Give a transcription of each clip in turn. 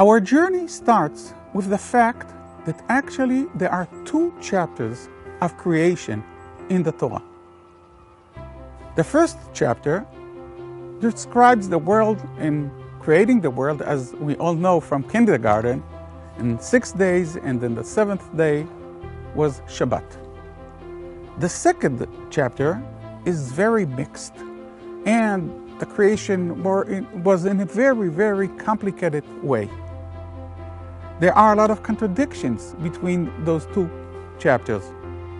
Our journey starts with the fact that actually there are two chapters of creation in the Torah. The first chapter describes the world and creating the world, as we all know from kindergarten, in 6 days, and then the seventh day was Shabbat. The second chapter is very mixed, and the creation was in a very, very complicated way. There are a lot of contradictions between those two chapters.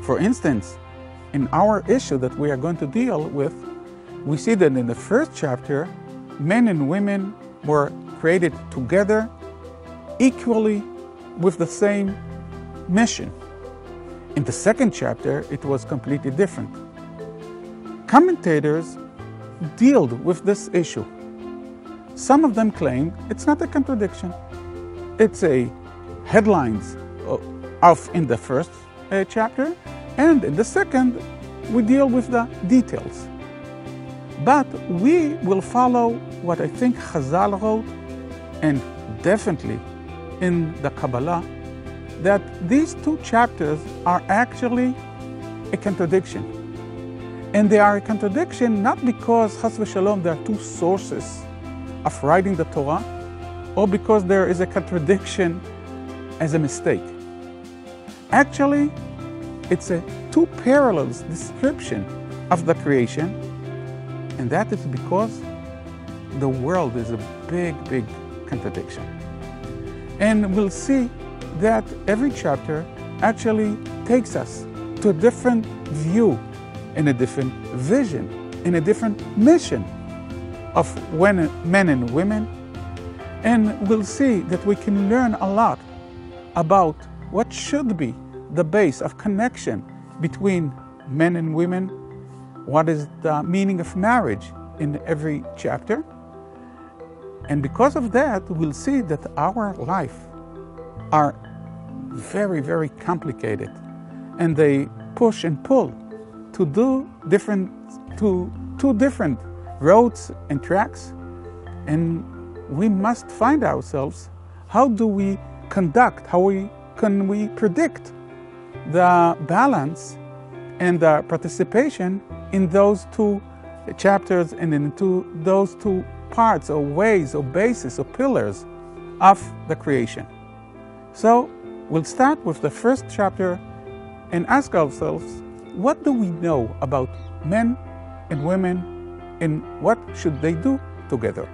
For instance, in our issue that we are going to deal with, we see that in the first chapter, men and women were created together, equally, with the same mission. In the second chapter, it was completely different. Commentators dealt with this issue. Some of them claim it's not a contradiction. It's a headlines in the first chapter, and in the second, we deal with the details. But we will follow what I think Chazal wrote, and definitely in the Kabbalah, that these two chapters are actually a contradiction. And they are a contradiction not because, Chas v'Shalom, there are two sources of writing the Torah, or because there is a contradiction as a mistake. Actually, it's a two parallels description of the creation, and that is because the world is a big, big contradiction. And we'll see that every chapter actually takes us to a different view, in a different vision, in a different mission of men and women. And we'll see that we can learn a lot about what should be the base of connection between men and women, what is the meaning of marriage in every chapter. And because of that, we'll see that our life are very, very complicated, and they push and pull to do two different roads and tracks. And we must find ourselves, how do we conduct, can we predict the balance and the participation in those two chapters and into those two parts or ways or bases or pillars of the creation. So we'll start with the first chapter and ask ourselves, what do we know about men and women, and what should they do together?